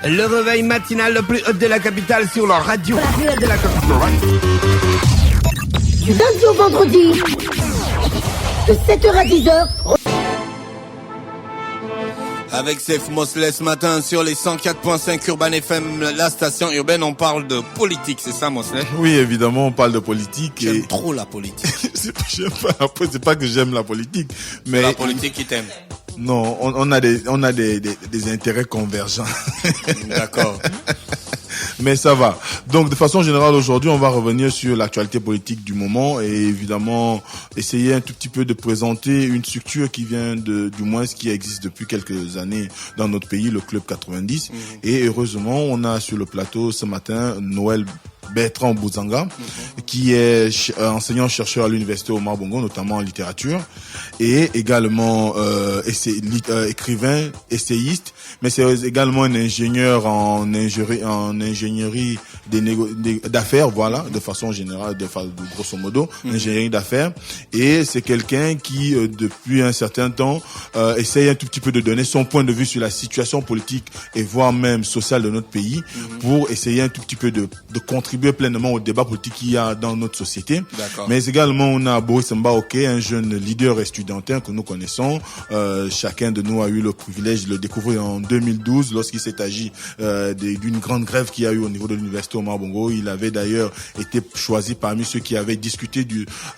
Le réveil matinal le plus haut de la capitale sur la radio de la capitale. Du lundi au vendredi, de 7h à 10h. Avec Sef Mosley ce matin sur les 104.5 Urban FM, la station urbaine, on parle de politique, c'est ça Mosley? Oui, évidemment, on parle de politique. J'aime trop la politique. C'est pas que j'aime la politique, mais la politique qui t'aime. Non, on a des intérêts convergents. D'accord. Mais ça va. Donc, de façon générale, aujourd'hui, on va revenir sur l'actualité politique du moment et évidemment essayer un tout petit peu de présenter une structure qui vient du moins qui existe depuis quelques années dans notre pays, le Club 90. Et heureusement, on a sur le plateau ce matin Noël Bertrand Bouzanga, qui est enseignant-chercheur à l'université Omar Bongo, notamment en littérature, et également écrivain, essayiste, mais c'est également un ingénieur en ingénierie d'affaires, voilà, de façon générale, grosso modo, ingénierie d'affaires, et c'est quelqu'un qui, depuis un certain temps, essaye un tout petit peu de donner son point de vue sur la situation politique et voire même sociale de notre pays, pour essayer un tout petit peu de contribuer pleinement au débat politique qu'il y a dans notre société. Mais également, on a Boris Mbaoké, un jeune leader estudiantin que nous connaissons. Chacun de nous a eu le privilège de le découvrir en 2012 lorsqu'il s'est agi d'une grande grève qu'il y a eu au niveau de l'université Omar Bongo. Il avait d'ailleurs été choisi parmi ceux qui avaient discuté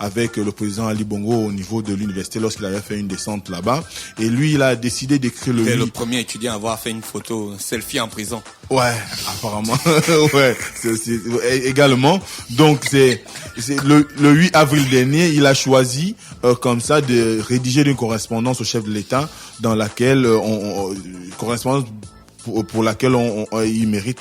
avec le président Ali Bongo au niveau de l'université lorsqu'il avait fait une descente là-bas. Et lui, il a décidé d'écrire le livre. C'est le premier étudiant à avoir fait une photo selfie en prison. Ouais, apparemment. Ouais, c'est également. Donc c'est le 8 avril dernier, il a choisi comme ça de rédiger une correspondance au chef de l'État dans laquelle correspondance pour laquelle il mérite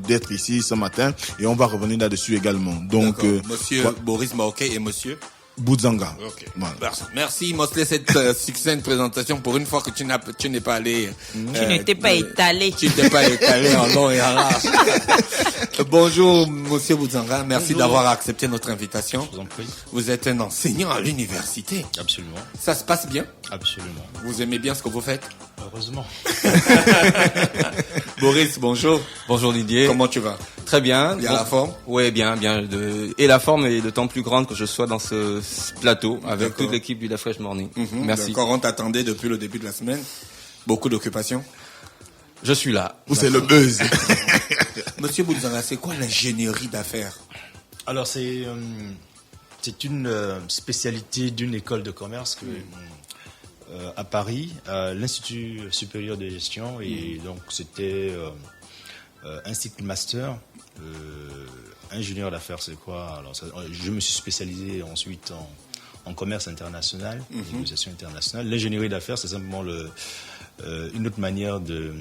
d'être ici ce matin et on va revenir là-dessus également. Donc Monsieur Boris Mbaoké et Monsieur Bouzanga. Okay. Voilà. Merci Mosley, cette succincte présentation. Pour une fois que tu n'es pas allé. Tu n'étais pas étalé. Tu n'étais pas étalé en long et en large. Bonjour Monsieur Bouzanga, merci d'avoir accepté notre invitation. Je vous en prie. Vous êtes un enseignant à l'université. Absolument. Ça se passe bien? Absolument. Vous aimez bien ce que vous faites? Heureusement. Boris, bonjour. Bonjour Didier. Comment tu vas? Très bien. Bien la forme? Oui, bien. Et la forme est d'autant plus grande que je sois dans ce plateau avec toute l'équipe du La Fresh Morning. Merci. D'accord, on t'attendait depuis le début de la semaine. Beaucoup d'occupations. Je suis là. C'est le buzz. Monsieur Bouzanga, c'est quoi l'ingénierie d'affaires? Alors c'est une spécialité d'une école de commerce à Paris, à l'Institut supérieur de gestion, et donc c'était un cycle master. Ingénieur d'affaires, c'est quoi? Alors, je me suis spécialisé ensuite en commerce international, négociation internationale. L'ingénierie d'affaires, c'est simplement une autre manière de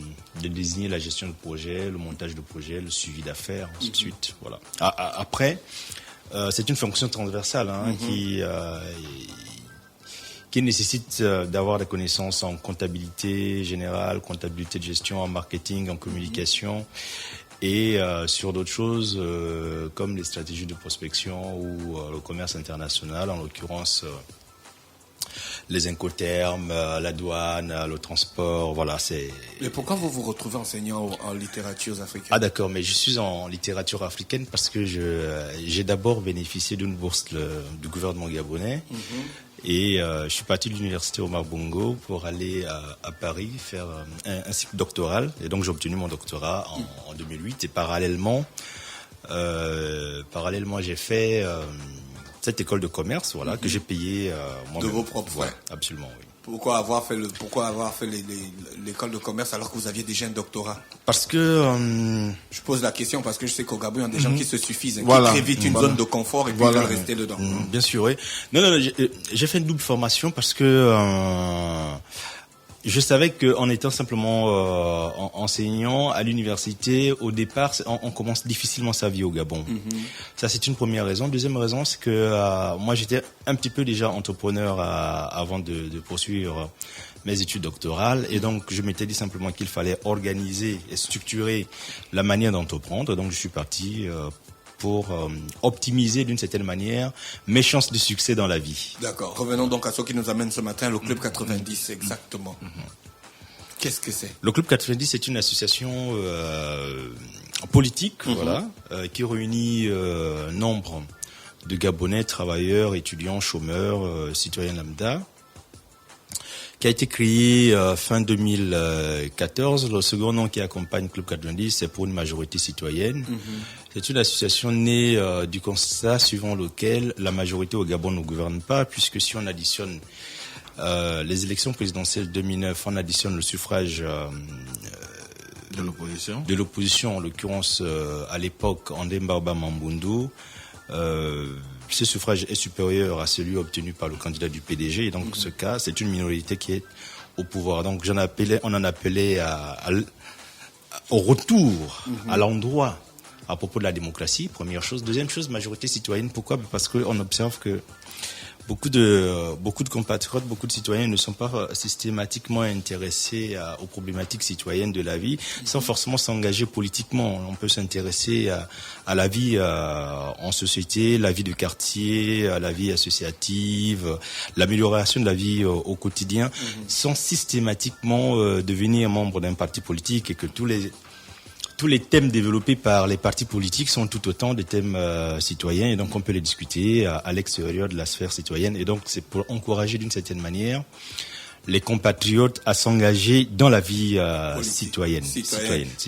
désigner la gestion de projet, le montage de projet, le suivi d'affaires, ainsi de suite. Voilà. Après, c'est une fonction transversale qui nécessite d'avoir des connaissances en comptabilité générale, comptabilité de gestion, en marketing, en communication, et sur d'autres choses comme les stratégies de prospection ou le commerce international, en l'occurrence les incoterms, la douane, le transport, voilà. Mais pourquoi vous vous retrouvez enseignant en littérature africaine? Ah d'accord, mais je suis en littérature africaine parce que j'ai d'abord bénéficié d'une bourse du gouvernement gabonais. Et je suis parti de l'université Omar Bongo pour aller à Paris faire un cycle doctoral. Et donc j'ai obtenu mon doctorat en 2008. Et parallèlement j'ai fait cette école de commerce, voilà, que j'ai payée moi-même. De vos propres frais. Ouais, absolument, oui. Pourquoi avoir fait l'école de commerce alors que vous aviez déjà un doctorat? Parce que je pose la question parce que je sais qu'au Gabon, il y a des gens qui se suffisent, qui créent vite une zone de confort et puis veulent rester dedans. Bien sûr, oui. Non, j'ai fait une double formation parce que je savais qu'en étant simplement enseignant à l'université, au départ, on commence difficilement sa vie au Gabon. Ça, c'est une première raison. Deuxième raison, c'est que moi, j'étais un petit peu déjà entrepreneur avant de poursuivre mes études doctorales. Et donc, je m'étais dit simplement qu'il fallait organiser et structurer la manière d'entreprendre. Donc, je suis parti pour optimiser d'une certaine manière mes chances de succès dans la vie. D'accord. Revenons donc à ce qui nous amène ce matin, le Club 90, exactement. Qu'est-ce que c'est? Le Club 90, c'est une association politique, voilà, qui réunit nombre de Gabonais, travailleurs, étudiants, chômeurs, citoyens lambda, qui a été créé fin 2014. Le second nom qui accompagne Club 90, c'est pour une majorité citoyenne. C'est une association née du constat suivant lequel la majorité au Gabon ne gouverne pas, puisque si on additionne les élections présidentielles 2009, on additionne le suffrage de l'opposition, en l'occurrence à l'époque Andemba Mambundu. Ce suffrage est supérieur à celui obtenu par le candidat du PDG, et donc ce cas, c'est une minorité qui est au pouvoir. Donc on en appelait au retour à l'endroit à propos de la démocratie, première chose. Deuxième chose, majorité citoyenne. Pourquoi? Parce qu'on observe que beaucoup de compatriotes, beaucoup de citoyens ne sont pas systématiquement intéressés aux problématiques citoyennes de la vie, sans forcément s'engager politiquement. On peut s'intéresser à la vie en société, la vie de quartier, à la vie associative, l'amélioration de la vie au quotidien, sans systématiquement devenir membre d'un parti politique, et que tous les thèmes développés par les partis politiques sont tout autant des thèmes citoyens, et donc on peut les discuter à l'extérieur de la sphère citoyenne, et donc c'est pour encourager d'une certaine manière les compatriotes à s'engager dans la vie citoyenne.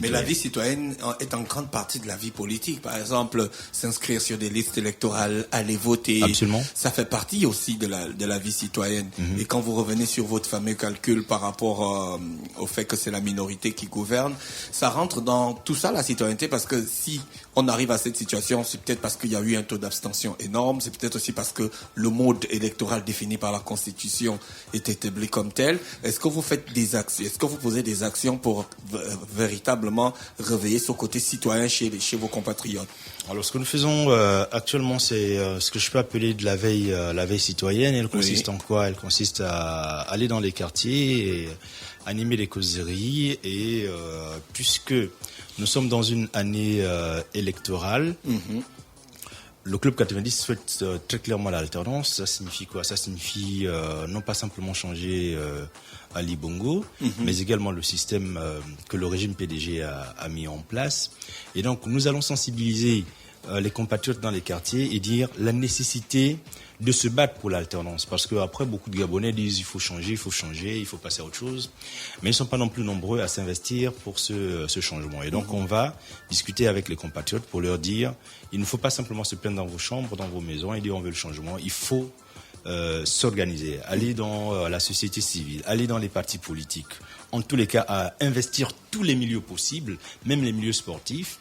Mais la vie citoyenne est en grande partie de la vie politique. Par exemple, s'inscrire sur des listes électorales, aller voter. Absolument. Ça fait partie aussi de la vie citoyenne. Et quand vous revenez sur votre fameux calcul par rapport au fait que c'est la minorité qui gouverne, ça rentre dans tout ça, la citoyenneté, parce que si on arrive à cette situation, c'est peut-être parce qu'il y a eu un taux d'abstention énorme, c'est peut-être aussi parce que le mode électoral défini par la Constitution est établi comme tel. Est-ce que vous faites des actions, est-ce que vous posez des actions pour véritablement réveiller ce côté citoyen chez vos compatriotes? Alors, ce que nous faisons actuellement, c'est ce que je peux appeler de la veille citoyenne. Elle consiste en quoi? Elle consiste à aller dans les quartiers et animer des causeries, et puisque nous sommes dans une année électorale, le Club 90 souhaite très clairement l'alternance. Ça signifie quoi? Ça signifie non pas simplement changer Ali Bongo, mais également le système que le régime PDG a mis en place. Et donc, nous allons sensibiliser les compatriotes dans les quartiers et dire la nécessité de se battre pour l'alternance. Parce qu'après, beaucoup de Gabonais disent il faut changer, il faut passer à autre chose. Mais ils ne sont pas non plus nombreux à s'investir pour ce changement. Et donc, on va discuter avec les compatriotes pour leur dire il ne faut pas simplement se plaindre dans vos chambres, dans vos maisons et dire on veut le changement. Il faut s'organiser, aller dans la société civile, aller dans les partis politiques. En tous les cas, à investir tous les milieux possibles, même les milieux sportifs,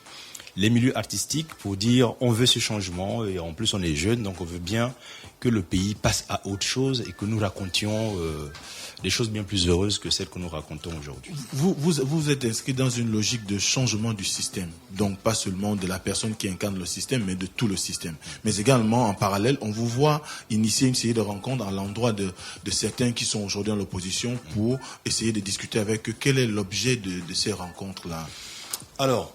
les milieux artistiques, pour dire on veut ce changement, et en plus on est jeunes, donc on veut bien que le pays passe à autre chose et que nous racontions des choses bien plus heureuses que celles que nous racontons aujourd'hui. Vous êtes inscrit dans une logique de changement du système, donc pas seulement de la personne qui incarne le système, mais de tout le système. Mais également, en parallèle, on vous voit initier une série de rencontres à l'endroit de certains qui sont aujourd'hui en l'opposition pour essayer de discuter avec eux. Quel est l'objet de ces rencontres-là? Alors,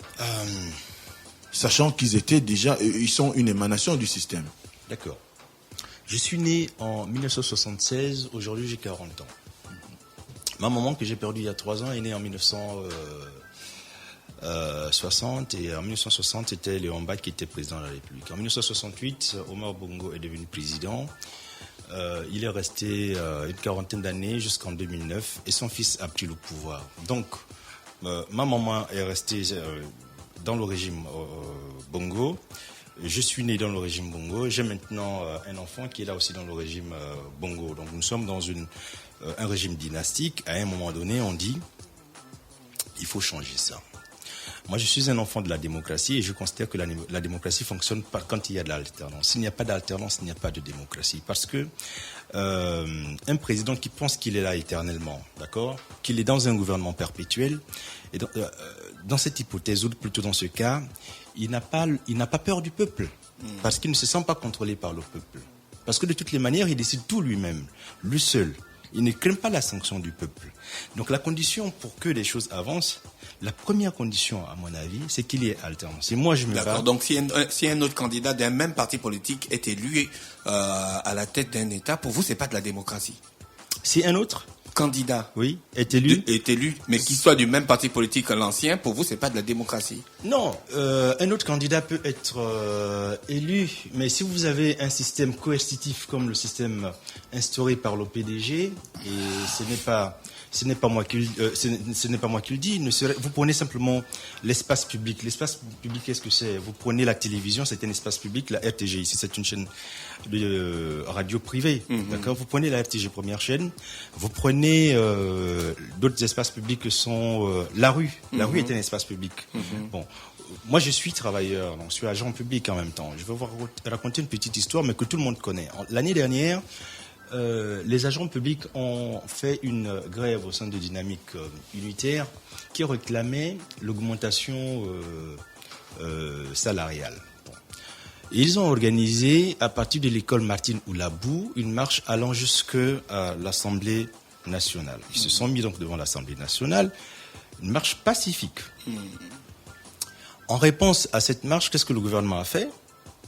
sachant qu'ils étaient déjà, ils sont une émanation du système. D'accord. Je suis né en 1976, aujourd'hui j'ai 40 ans. Ma maman, que j'ai perdue il y a 3 ans, est née en 1960, et en 1960 c'était Léon Mba qui était président de la République. En 1968, Omar Bongo est devenu président. Il est resté une quarantaine d'années jusqu'en 2009, et son fils a pris le pouvoir. Donc, ma maman est restée dans le régime Bongo. Je suis né dans le régime Bongo. J'ai maintenant un enfant qui est là aussi dans le régime Bongo. Donc nous sommes dans un régime dynastique. À un moment donné, on dit il faut changer ça. Moi, je suis un enfant de la démocratie, et je considère que la démocratie fonctionne quand il y a de l'alternance. S'il n'y a pas d'alternance, il n'y a pas de démocratie. Parce que un président qui pense qu'il est là éternellement, d'accord, qu'il est dans un gouvernement perpétuel, et dans cette hypothèse, ou plutôt dans ce cas, il n'a pas peur du peuple, parce qu'il ne se sent pas contrôlé par le peuple. Parce que de toutes les manières, il décide tout lui-même, lui seul. Il ne craint pas la sanction du peuple. Donc la condition pour que les choses avancent, la première condition, à mon avis, c'est qu'il y ait alternance. Et moi, je me bats. D'accord. Donc, si un autre candidat d'un même parti politique est élu à la tête d'un État, pour vous, c'est pas de la démocratie? Si un autre candidat est élu. Mais qu'il soit du même parti politique que l'ancien, pour vous, c'est pas de la démocratie? Non, un autre candidat peut être élu, mais si vous avez un système coercitif comme le système instauré par l'OPDG, et ce n'est pas moi qui le dis. Vous prenez simplement l'espace public. L'espace public, qu'est-ce que c'est? Vous prenez la télévision, c'est un espace public. La RTG, ici, c'est une chaîne de radio privée. D'accord. Vous prenez la RTG, première chaîne. Vous prenez d'autres espaces publics que sont la rue. La rue est un espace public. Bon. Moi, je suis travailleur, donc je suis agent public en même temps. Je vais vous raconter une petite histoire, mais que tout le monde connaît. L'année dernière, les agents publics ont fait une grève au sein de Dynamique Unitaire qui réclamait l'augmentation salariale. Bon. Et ils ont organisé, à partir de l'école Martine Oulabou, une marche allant jusqu'à l'Assemblée nationale. Ils se sont mis donc devant l'Assemblée nationale, une marche pacifique. En réponse à cette marche, qu'est-ce que le gouvernement a fait?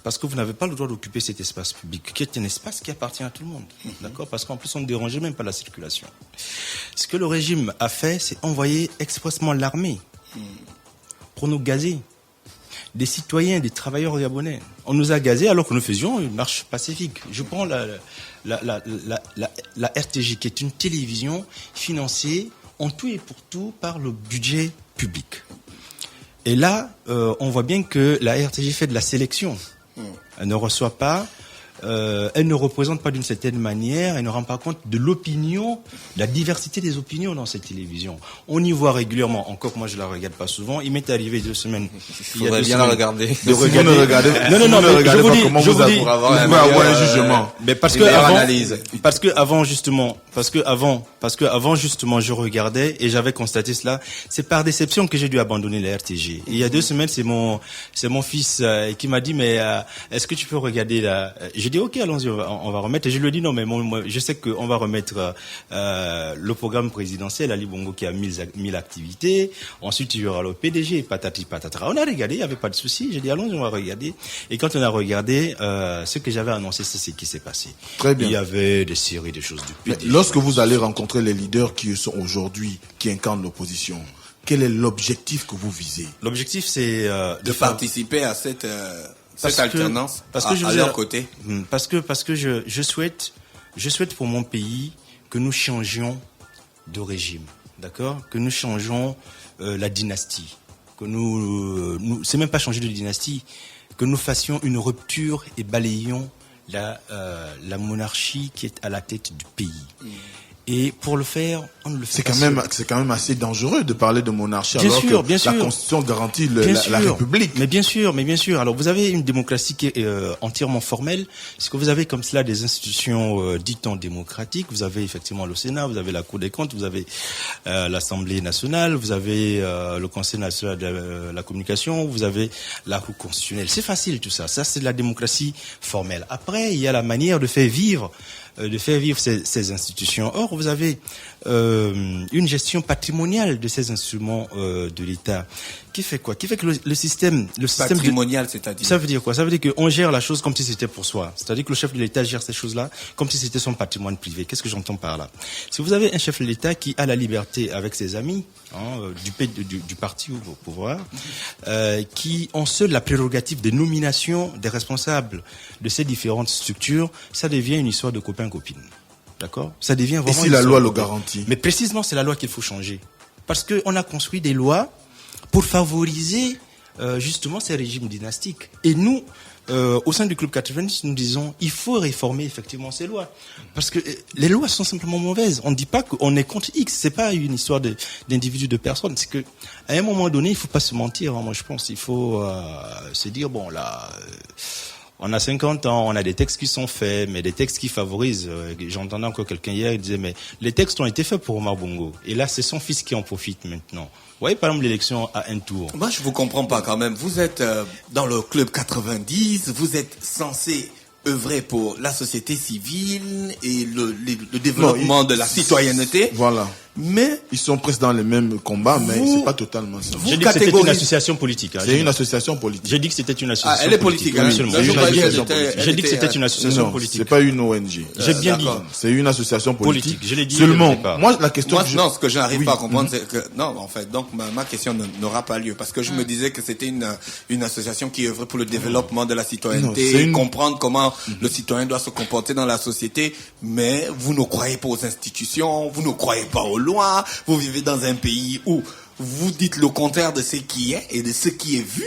Parce que vous n'avez pas le droit d'occuper cet espace public, qui est un espace qui appartient à tout le monde. D'accord? Parce qu'en plus, on ne dérangeait même pas la circulation. Ce que le régime a fait, c'est envoyer expressement l'armée pour nous gazer. Des citoyens, des travailleurs gabonais. On nous a gazés alors que nous faisions une marche pacifique. Je prends la RTG, qui est une télévision financée en tout et pour tout par le budget public. Et là, on voit bien que la RTG fait de la sélection. Elle ne reçoit pas, elle ne représente pas d'une certaine manière, elle ne rend pas compte de l'opinion, de la diversité des opinions dans cette télévision. On y voit régulièrement, encore que moi je la regarde pas souvent, il m'est arrivé 2 semaines. Il faudrait bien la regarder. De regarder. Non, mais je vous dis, pour avoir un jugement. Mais parce que avant justement, je regardais et j'avais constaté cela. C'est par déception que j'ai dû abandonner la RTG. Et il y a 2 semaines, c'est mon fils qui m'a dit, mais est-ce que tu peux regarder là? J'ai dit ok, allons-y, on va remettre. Et je lui ai dit non, mais moi, je sais qu'on va remettre le programme présidentiel Ali Bongo qui a 1000 activités. Ensuite, il y aura le PDG, patati patatra. On a regardé, il n'y avait pas de souci. J'ai dit allons-y, on va regarder. Et quand on a regardé, ce que j'avais annoncé, c'est ce qui s'est passé. Très bien. Il y avait des séries de choses du PDG. Lorsque vous allez rencontrer les leaders qui sont aujourd'hui, qui incarnent l'opposition, quel est l'objectif que vous visez? L'objectif, c'est de participer à cette alternance à leur côté. Parce que je souhaite pour mon pays que nous changions de régime, d'accord? Que nous changions la dynastie, que nous c'est même pas changer de dynastie, que nous fassions une rupture et balayions la monarchie qui est à la tête du pays. Et pour le faire, on ne le fait pas. C'est quand même assez dangereux de parler de monarchie bien alors sûr, que bien la sûr. Constitution garantit la République. Mais bien sûr. Alors vous avez une démocratie qui est entièrement formelle. C'est que vous avez comme cela des institutions dites non démocratiques. Vous avez effectivement le Sénat, vous avez la Cour des comptes, vous avez l'Assemblée nationale, vous avez le Conseil national de la communication, vous avez la Cour constitutionnelle. C'est facile tout ça. Ça c'est de la démocratie formelle. Après, il y a la manière de faire vivre ces institutions. Or, vous avez une gestion patrimoniale de ces instruments de l'État. Qui fait quoi? Qui fait que le système patrimonial, c'est-à-dire? Ça veut dire quoi? Ça veut dire qu'on gère la chose comme si c'était pour soi. C'est-à-dire que le chef de l'État gère ces choses-là comme si c'était son patrimoine privé. Qu'est-ce que j'entends par là? Si vous avez un chef de l'État qui a la liberté avec ses amis, du parti au pouvoir, qui ont seuls la prérogative de nomination des responsables de ces différentes structures, ça devient une histoire de copain-copine. D'accord? Ça devient vraiment. Et si la loi le garantit? Mais précisément, c'est la loi qu'il faut changer. Parce qu'on a construit des lois pour favoriser justement ces régimes dynastiques. Et nous, au sein du Club 90, nous disons il faut réformer effectivement ces lois. Parce que les lois sont simplement mauvaises. On ne dit pas qu'on est contre X. C'est pas une histoire d'individus, de personnes. C'est que à un moment donné, il faut pas se mentir. Moi, je pense il faut se dire bon là. On a 50 ans, on a des textes qui sont faits, mais des textes qui favorisent. J'entendais encore quelqu'un hier, il disait, mais les textes ont été faits pour Omar Bongo. Et là, c'est son fils qui en profite maintenant. Vous voyez, par exemple, l'élection à un tour. Moi, je vous comprends pas quand même. Vous êtes dans le Club 90, vous êtes censé œuvrer pour la société civile et le développement de la citoyenneté. Voilà. Mais ils sont presque dans les mêmes combats, mais c'est pas totalement ça. J'ai dit que c'était une association politique. C'est une association politique. J'ai dit que c'était une association elle est politique. politique. Hein. Oui, J'ai dit que c'était une association non, politique. C'est pas une ONG. J'ai bien dit. C'est une association politique. Je l'ai dit. Seulement, moi, la question. Non, ce que je n'arrive pas à comprendre, c'est que non, en fait, donc ma question n'aura pas lieu parce que je me disais que c'était une association qui œuvrait pour le développement de la citoyenneté, comprendre comment le citoyen doit se comporter dans la société. Mais vous ne croyez pas aux institutions, vous ne croyez pas aux lois. Vous vivez dans un pays où vous dites le contraire de ce qui est et de ce qui est vu.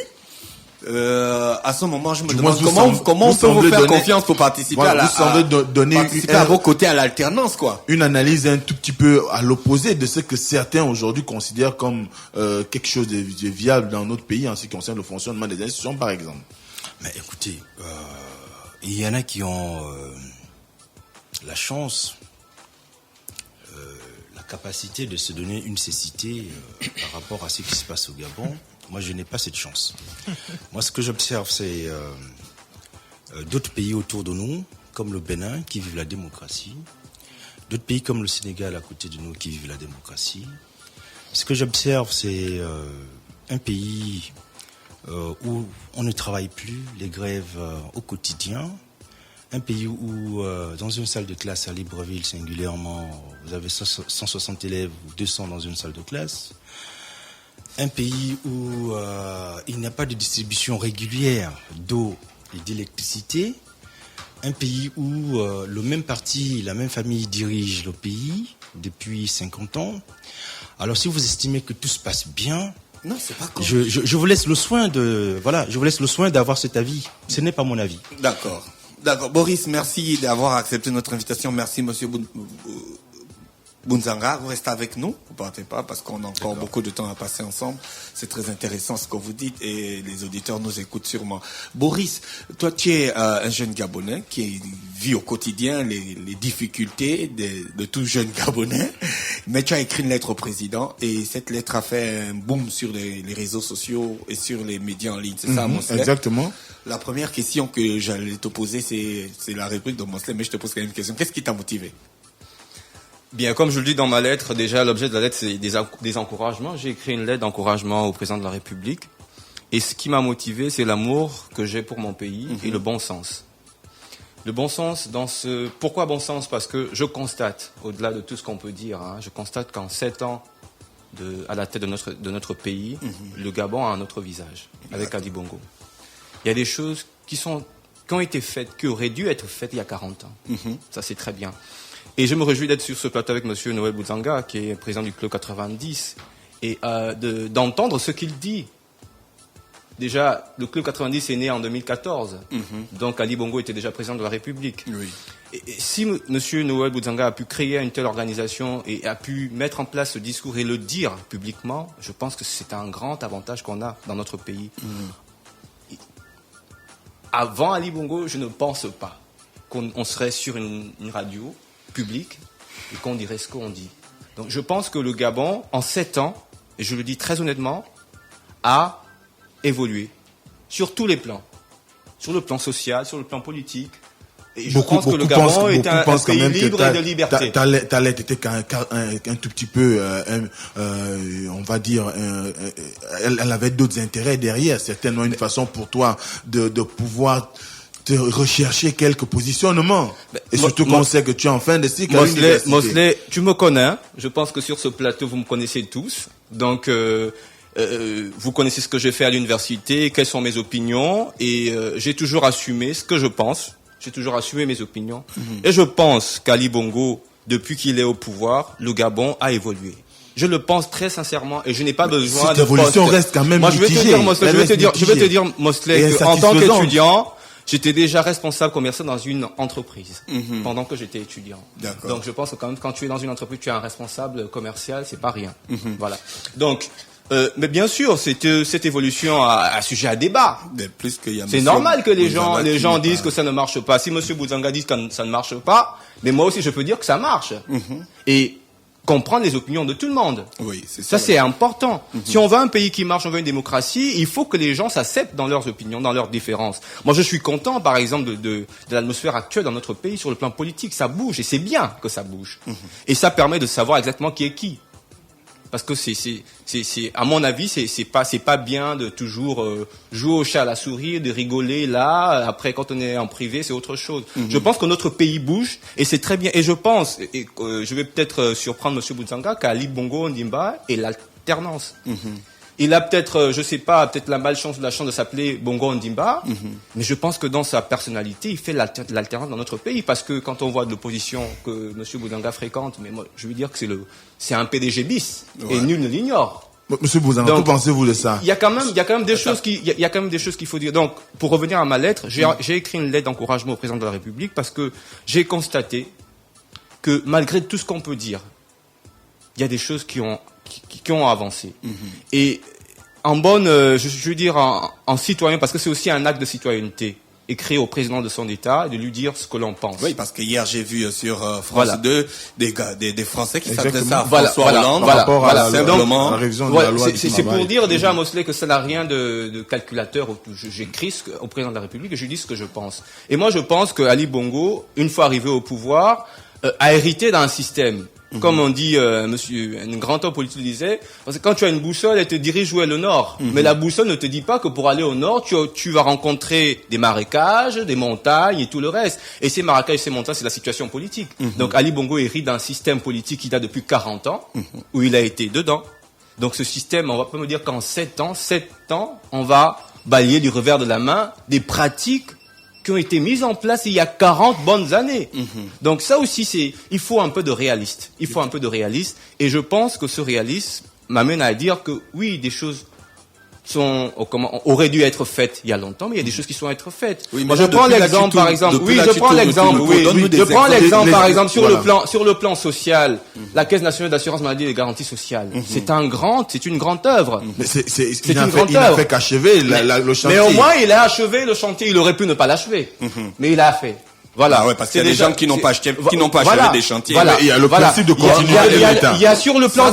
À ce moment, je me demande comment on peut vous faire confiance pour participer à vos côtés à l'alternance, quoi. Une analyse un tout petit peu à l'opposé de ce que certains aujourd'hui considèrent comme quelque chose de viable dans notre pays en ce qui concerne le fonctionnement des institutions, par exemple. Mais écoutez, il y en a qui ont la chance, la capacité de se donner une cécité par rapport à ce qui se passe au Gabon. Moi, je n'ai pas cette chance. Moi, ce que j'observe, c'est d'autres pays autour de nous, comme le Bénin, qui vivent la démocratie. D'autres pays comme le Sénégal, à côté de nous, qui vivent la démocratie. Ce que j'observe, c'est un pays où on ne travaille plus, les grèves au quotidien. Un pays où, dans une salle de classe à Libreville, singulièrement, vous avez 160 élèves ou 200 dans une salle de classe. Un pays où il n'y a pas de distribution régulière d'eau et d'électricité. Un pays où le même parti, la même famille dirige le pays depuis 50 ans. Alors si vous estimez que tout se passe bien, non, c'est pas comme... je vous laisse le soin je vous laisse le soin d'avoir cet avis. Ce n'est pas mon avis. D'accord. Boris, merci d'avoir accepté notre invitation. Merci, monsieur Bounzanga, vous restez avec nous, vous partez pas parce qu'on a encore beaucoup de temps à passer ensemble. C'est très intéressant ce que vous dites et les auditeurs nous écoutent sûrement. Boris, toi tu es un jeune Gabonais qui vit au quotidien les difficultés de tout jeune Gabonais, mais tu as écrit une lettre au président et cette lettre a fait un boom sur les réseaux sociaux et sur les médias en ligne, c'est ça, Mosley? Exactement. La première question que j'allais te poser, c'est la rubrique de Mosley, mais je te pose quand même une question. Qu'est-ce qui t'a motivé? Bien, comme je le dis dans ma lettre, déjà l'objet de la lettre c'est des encouragements. J'ai écrit une lettre d'encouragement au président de la République. Et ce qui m'a motivé, c'est l'amour que j'ai pour mon pays et le bon sens. Le bon sens Pourquoi bon sens? Parce que je constate, au-delà de tout ce qu'on peut dire, je constate qu'en 7 ans à la tête de notre pays, le Gabon a un autre visage, avec Ali Bongo. Il y a des choses qui ont été faites, qui auraient dû être faites il y a 40 ans. Ça c'est très bien. Et je me réjouis d'être sur ce plateau avec monsieur Noël Bounzanga, qui est président du Club 90, et d'entendre ce qu'il dit. Déjà, le Club 90 est né en 2014, donc Ali Bongo était déjà président de la République. Oui. Et si monsieur Noël Bounzanga a pu créer une telle organisation et a pu mettre en place ce discours et le dire publiquement, je pense que c'est un grand avantage qu'on a dans notre pays. Avant Ali Bongo, je ne pense pas qu'on serait sur une radio public et qu'on dirait ce qu'on dit. Donc je pense que le Gabon, en 7 ans, et je le dis très honnêtement, a évolué sur tous les plans. Sur le plan social, sur le plan politique. Et je pense que le Gabon est un pays libre et de liberté. Ta lettre était un tout petit peu, on va dire, elle avait d'autres intérêts derrière. Certainement une façon pour toi de pouvoir de rechercher quelques positionnements. Et surtout qu'on sait que tu es en fin de cycle à l'université. Mosley, tu me connais. Je pense que sur ce plateau, vous me connaissez tous. Donc, vous connaissez ce que j'ai fait à l'université, quelles sont mes opinions. Et j'ai toujours assumé ce que je pense. J'ai toujours assumé mes opinions. Et je pense qu'Ali Bongo, depuis qu'il est au pouvoir, le Gabon a évolué. Je le pense très sincèrement et je n'ai pas besoin de... Cette évolution reste quand même mitigée. Je vais te dire, Mosley, qu'en tant qu'étudiant, j'étais déjà responsable commercial dans une entreprise pendant que j'étais étudiant. D'accord. Donc je pense que quand tu es dans une entreprise, tu es un responsable commercial, c'est pas rien. Voilà. Donc, mais bien sûr, cette évolution a sujet à débat. C'est normal que les gens disent que ça ne marche pas. Si monsieur Bounzanga dit que ça ne marche pas, mais moi aussi je peux dire que ça marche. Et comprendre les opinions de tout le monde. Oui, c'est Ça, ça. c'est important. Si on veut un pays qui marche, on veut une démocratie, il faut que les gens s'acceptent dans leurs opinions, dans leurs différences. Moi, je suis content, par exemple, de l'atmosphère actuelle dans notre pays sur le plan politique. Ça bouge, et c'est bien que ça bouge. Et ça permet de savoir exactement qui est qui. Parce que à mon avis, c'est pas bien de toujours jouer au chat à la souris, de rigoler là. Après, quand on est en privé, c'est autre chose. Je pense que notre pays bouge et c'est très bien. Et je pense, je vais peut-être surprendre Monsieur Boudzanga, qu'Ali Bongo Ondimba est l'alternance. Il a peut-être, je sais pas, peut-être la malchance ou la chance de s'appeler Bongo Ondimba, mais je pense que dans sa personnalité, il fait l'alternance dans notre pays, parce que quand on voit de l'opposition que M. Boudanga fréquente, mais moi, je veux dire que c'est un PDG bis, et nul ne l'ignore. Monsieur Bouzanga, que pensez-vous de ça? Il y a quand même des choses qu'il faut dire. Donc, pour revenir à ma lettre, j'ai écrit une lettre d'encouragement au président de la République, parce que j'ai constaté que malgré tout ce qu'on peut dire, il y a des choses qui ont avancé. Et en bonne, je veux dire, en citoyen, parce que c'est aussi un acte de citoyenneté, écrire au président de son État et de lui dire ce que l'on pense. Oui, parce que hier j'ai vu sur France 2 des Français qui s'adressaient à Voilà, François Hollande par rapport à la simplement. révision de la loi du C'est travail. pour dire déjà à Mosley que ça n'a rien de calculateur. J'écris au président de la République et je lui dis ce que je pense. Et moi je pense que Ali Bongo, une fois arrivé au pouvoir, a hérité d'un système. Comme on dit, un grand homme politique disait, parce que quand tu as une boussole, elle te dirige où est le nord. Mais la boussole ne te dit pas que pour aller au nord, tu vas rencontrer des marécages, des montagnes et tout le reste. Et ces marécages et ces montagnes, c'est la situation politique. Donc Ali Bongo hérite d'un système politique qui date depuis 40 ans, où il a été dedans. Donc ce système, on va pas me dire qu'en 7 ans, on va balayer du revers de la main des pratiques qui ont été mises en place il y a 40 bonnes années. Donc ça aussi, il faut un peu de réaliste. Il faut un peu de réaliste. Et je pense que ce réalisme m'amène à dire que oui, des choses auraient dû être faites il y a longtemps, mais il y a des choses qui sont être faites. Oui, moi, je prends l'exemple, par exemple. Oui, je prends l'exemple. Je prends l'exemple, par exemple, sur le plan social. La Caisse nationale d'assurance maladie et de garantie sociale. C'est une grande œuvre. Mais il n'a fait qu'achever le chantier. Mais au moins, il a achevé le chantier. Il aurait pu ne pas l'achever. Mais il l'a fait. Voilà. Ah ouais, parce qu'il y a des gens qui n'ont pas achevé, des chantiers. Voilà. Il y a le principe de continuité de l'État. Il y a sur le plan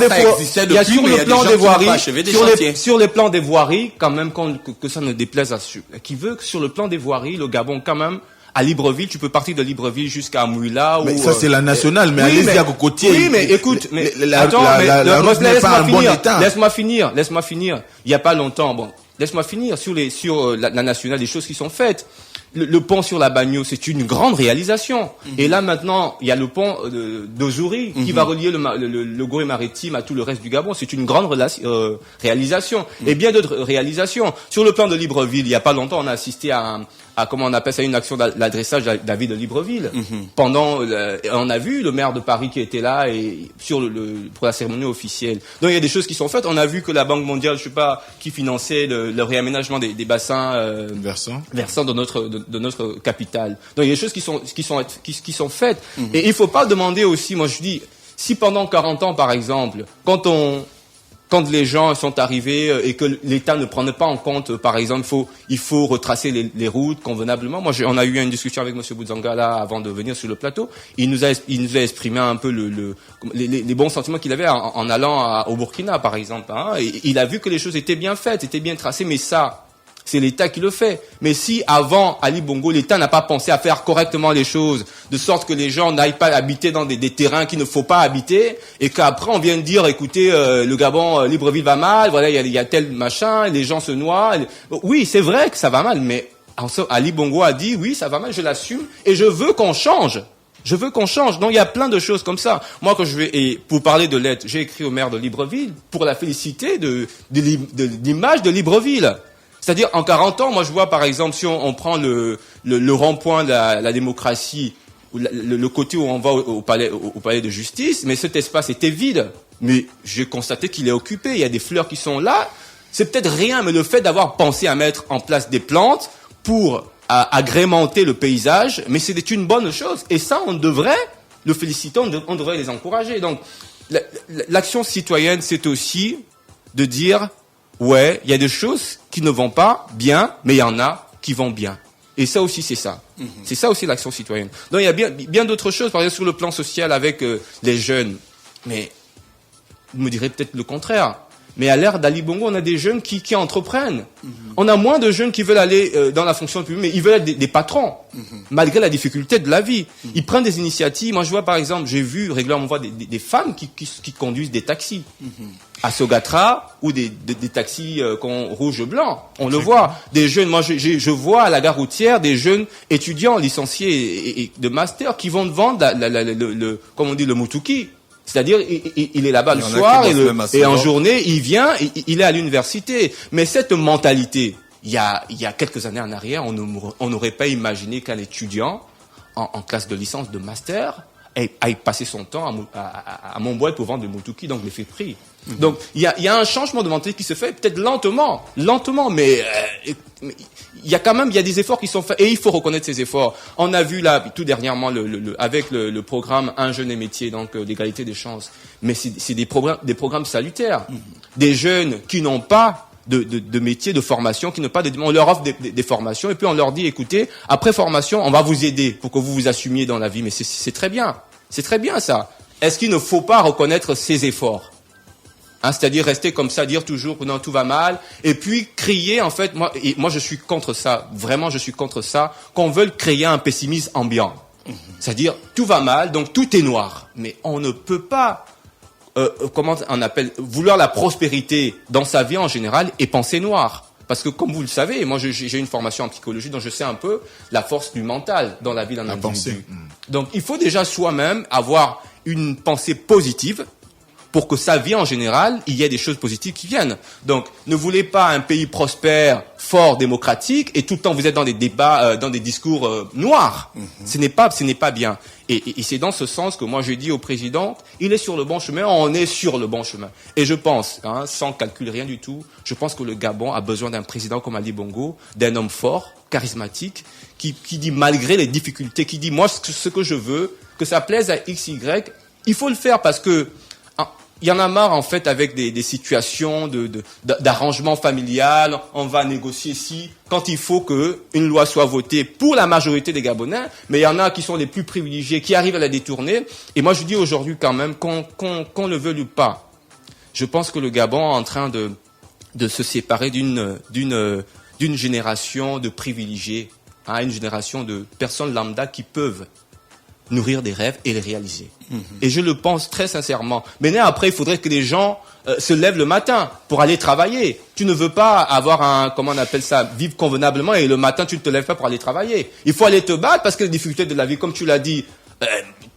sur les plans des voiries, quand même, que ça ne déplaise à qui veut que sur le plan des voiries, le Gabon, quand même, à Libreville, tu peux partir de Libreville jusqu'à Mouila. Mais ça, c'est la nationale, mais allez-y à Cocotier. Oui, mais écoute, la route n'est pas en bon état. Laisse-moi finir. Il y a pas longtemps, laisse-moi finir sur la nationale, des choses qui sont faites. Le pont sur la Bagno, c'est une grande réalisation. Et là, maintenant, il y a le pont d'Ozouri qui va relier le Gorée maritime à tout le reste du Gabon. C'est une grande réalisation. Et bien d'autres réalisations. Sur le plan de Libreville, il y a pas longtemps, on a assisté à comment on appelle ça, une action d'adressage de la ville de Libreville. On a vu le maire de Paris qui était là et pour la cérémonie officielle. Donc il y a des choses qui sont faites. On a vu que la Banque mondiale, je sais pas, qui finançait le réaménagement des bassins versants de notre capitale. Donc il y a des choses qui sont faites. Et il faut pas demander aussi, moi je dis, si pendant 40 ans par exemple, quand les gens sont arrivés et que l'État ne prenait pas en compte, par exemple, il faut retracer les routes convenablement. Moi, on a eu une discussion avec Monsieur Boudzanga là avant de venir sur le plateau. Il nous a exprimé un peu les bons sentiments qu'il avait en allant au Burkina, par exemple. Hein. Et il a vu que les choses étaient bien faites, étaient bien tracées, mais ça, c'est l'État qui le fait. Mais si avant Ali Bongo, l'État n'a pas pensé à faire correctement les choses, de sorte que les gens n'aillent pas habiter dans des terrains qu'il ne faut pas habiter, et qu'après on vient de dire, écoutez, le Gabon, Libreville va mal, voilà, il y a tel machin, les gens se noient. Oui, c'est vrai que ça va mal, mais Ali Bongo a dit, oui, ça va mal, je l'assume, et je veux qu'on change. Donc il y a plein de choses comme ça. Moi, et pour parler de lettre, j'ai écrit au maire de Libreville pour la féliciter de l'image de Libreville. C'est-à-dire, en 40 ans, moi je vois par exemple, si on prend le rond-point de la démocratie, ou le côté où on va au palais de justice, mais cet espace était vide. Mais j'ai constaté qu'il est occupé, il y a des fleurs qui sont là. C'est peut-être rien, mais le fait d'avoir pensé à mettre en place des plantes pour agrémenter le paysage, mais c'était une bonne chose. Et ça, on devrait le féliciter, on devrait les encourager. Donc, l'action citoyenne, c'est aussi de dire... Ouais, il y a des choses qui ne vont pas bien, mais il y en a qui vont bien. Et ça aussi, c'est ça. C'est ça aussi l'action citoyenne. Donc il y a bien d'autres choses, par exemple sur le plan social avec les jeunes. Mais me direz peut-être le contraire. Mais à l'ère d'Ali Bongo, on a des jeunes qui entreprennent. On a moins de jeunes qui veulent aller dans la fonction publique, mais ils veulent être des patrons, malgré la difficulté de la vie. Ils prennent des initiatives. Moi, je vois par exemple, j'ai vu régulièrement des femmes qui conduisent des taxis. À Sogatra, ou des taxis rouge-blanc. On le voit. Des jeunes, moi je vois à la gare routière des jeunes étudiants licenciés et de master qui vont vendre comme on dit, le mutuki. C'est-à-dire, il est là-bas le soir et en journée, il vient, il est à l'université. Mais cette mentalité, il y a quelques années en arrière, on n'aurait pas imaginé qu'un étudiant en classe de licence, de master, aille passer son temps à Montbois pour vendre le mutuki, donc l'effet de prix. Donc, il y a un changement de mentalité qui se fait peut-être lentement, mais il y a des efforts qui sont faits et il faut reconnaître ces efforts. On a vu là, tout dernièrement, avec le programme Un jeune et métier, donc l'égalité des chances. Mais c'est des programmes salutaires. Des jeunes qui n'ont pas de métier, de formation, qui n'ont pas on leur offre des formations et puis on leur dit, écoutez, après formation, on va vous aider pour que vous vous assumiez dans la vie. Mais c'est très bien. C'est très bien ça. Est-ce qu'il ne faut pas reconnaître ces efforts? C'est-à-dire rester comme ça, dire toujours que non, tout va mal, et puis crier, en fait, moi je suis contre ça, vraiment je suis contre ça, qu'on veuille créer un pessimisme ambiant. C'est-à-dire, tout va mal, donc tout est noir. Mais on ne peut pas, comment on appelle, vouloir la prospérité dans sa vie en général et penser noir. Parce que comme vous le savez, moi j'ai une formation en psychologie, donc je sais un peu la force du mental dans la vie d'un individu. Donc il faut déjà soi-même avoir une pensée positive, pour que sa vie en général, il y ait des choses positives qui viennent. Donc, ne voulez pas un pays prospère, fort, démocratique, et tout le temps vous êtes dans des débats, dans des discours noirs. Ce n'est pas bien. Et c'est dans ce sens que moi je dis au président, il est sur le bon chemin, on est sur le bon chemin. Et je pense, sans calcul rien du tout, je pense que le Gabon a besoin d'un président comme Ali Bongo, d'un homme fort, charismatique, qui dit malgré les difficultés, qui dit moi ce que je veux, que ça plaise à XY, il faut le faire parce que il y en a marre, en fait, avec des situations d'arrangement familial. On va négocier ici quand il faut qu'une loi soit votée pour la majorité des Gabonais. Mais il y en a qui sont les plus privilégiés, qui arrivent à la détourner. Et moi, je dis aujourd'hui quand même, qu'on le veuille ou pas, je pense que le Gabon est en train de se séparer d'une génération de privilégiés, une génération de personnes lambda qui peuvent nourrir des rêves et les réaliser. Et je le pense très sincèrement. Maintenant, après, il faudrait que les gens se lèvent le matin pour aller travailler. Tu ne veux pas avoir comment on appelle ça, vivre convenablement et le matin, tu ne te lèves pas pour aller travailler. Il faut aller te battre parce que les difficultés de la vie, comme tu l'as dit,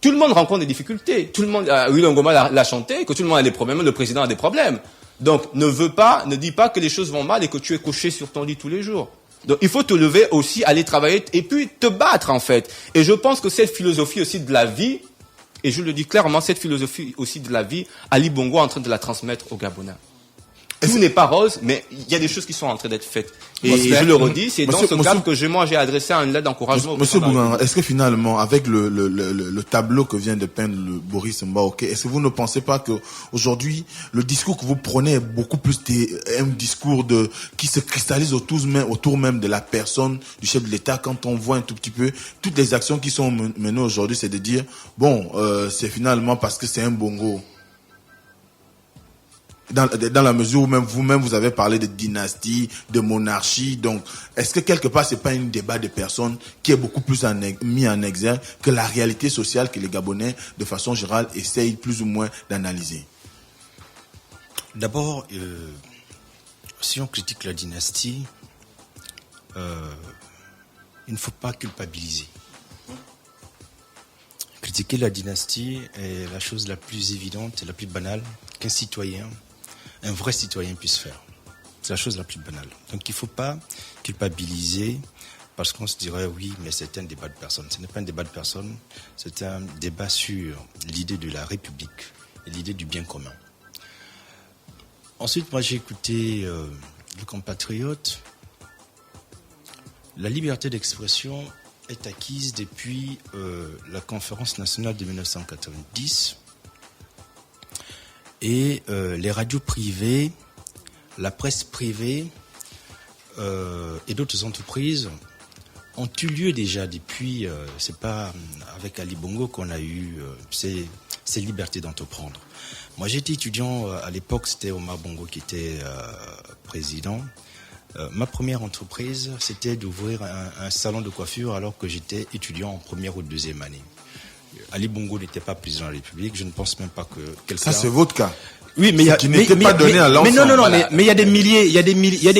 tout le monde rencontre des difficultés. Tout le monde, William Ngoma l'a chanté, que tout le monde a des problèmes, le président a des problèmes. Donc, ne dis pas que les choses vont mal et que tu es couché sur ton lit tous les jours. Donc, il faut te lever aussi, aller travailler et puis te battre, en fait. Et je pense que cette philosophie aussi de la vie, et je le dis clairement, cette philosophie aussi de la vie, Ali Bongo est en train de la transmettre aux Gabonais. Tout n'est pas rose, mais il y a des choses qui sont en train d'être faites. Et je le redis, c'est dans ce cadre que j'ai adressé une lettre d'encouragement. Monsieur Bouganga, est-ce que finalement, avec le tableau que vient de peindre Boris Mbaoké, est-ce que vous ne pensez pas que aujourd'hui le discours que vous prenez est beaucoup plus un discours qui se cristallise autour même de la personne du chef de l'État? Quand on voit un tout petit peu toutes les actions qui sont menées aujourd'hui, c'est de dire bon, c'est finalement parce que c'est un Bongo. Dans la mesure où même vous-même vous avez parlé de dynastie, de monarchie, donc est-ce que quelque part c'est pas un débat de personnes qui est beaucoup plus mis en exergue que la réalité sociale que les Gabonais de façon générale essayent plus ou moins d'analyser? D'abord, si on critique la dynastie, il ne faut pas culpabiliser. Critiquer la dynastie est la chose la plus évidente et la plus banale qu'un citoyen, un vrai citoyen puisse faire. C'est la chose la plus banale. Donc il ne faut pas culpabiliser parce qu'on se dirait oui, mais c'est un débat de personnes. Ce n'est pas un débat de personnes, c'est un débat sur l'idée de la République et l'idée du bien commun. Ensuite, moi j'ai écouté le compatriote. La liberté d'expression est acquise depuis la conférence nationale de 1990. Et les radios privées, la presse privée et d'autres entreprises ont eu lieu déjà depuis, c'est pas avec Ali Bongo qu'on a eu, c'est c'est liberté d'entreprendre. Moi, j'étais étudiant à l'époque, c'était Omar Bongo qui était président. Ma première entreprise, c'était d'ouvrir un salon de coiffure alors que j'étais étudiant en première ou deuxième année. Ali Bongo n'était pas président de la République. Je ne pense même pas que quelqu'un... Ça, c'est votre cas. Oui, mais qui n'était pas donné à l'ensemble. Mais non, Voilà. mais il y a des milliers, il y a des milliers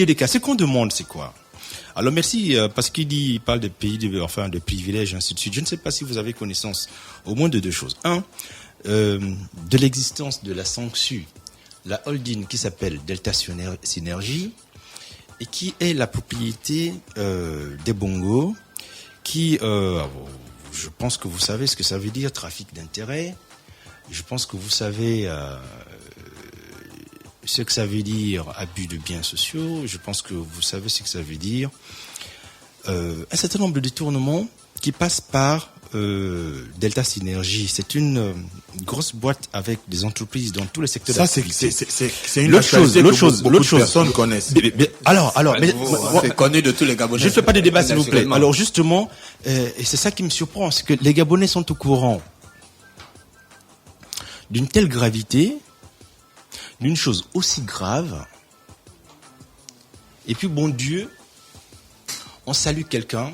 de cas. Ce qu'on demande, c'est quoi? Alors merci, parce il parle de pays, de privilèges, ainsi de suite. Je ne sais pas si vous avez connaissance au moins de deux choses. Un, de l'existence de la SANCSU, la holding qui s'appelle Delta Synergie, et qui est la propriété des Bongo, qui, je pense que vous savez ce que ça veut dire, trafic d'intérêts. Je pense que vous savez ce que ça veut dire, abus de biens sociaux. Je pense que vous savez ce que ça veut dire. Un certain nombre de détournements qui passent par Delta Synergie. C'est une grosse boîte avec des entreprises dans tous les secteurs d'activité. C'est une actualité que beaucoup de personnes connaissent. Alors, c'est connu de tous les Gabonais. Je ne fais pas de débat, s'il vous plaît. Alors justement, et c'est ça qui me surprend, c'est que les Gabonais sont au courant d'une telle gravité, d'une chose aussi grave. Et puis, bon Dieu, on salue quelqu'un,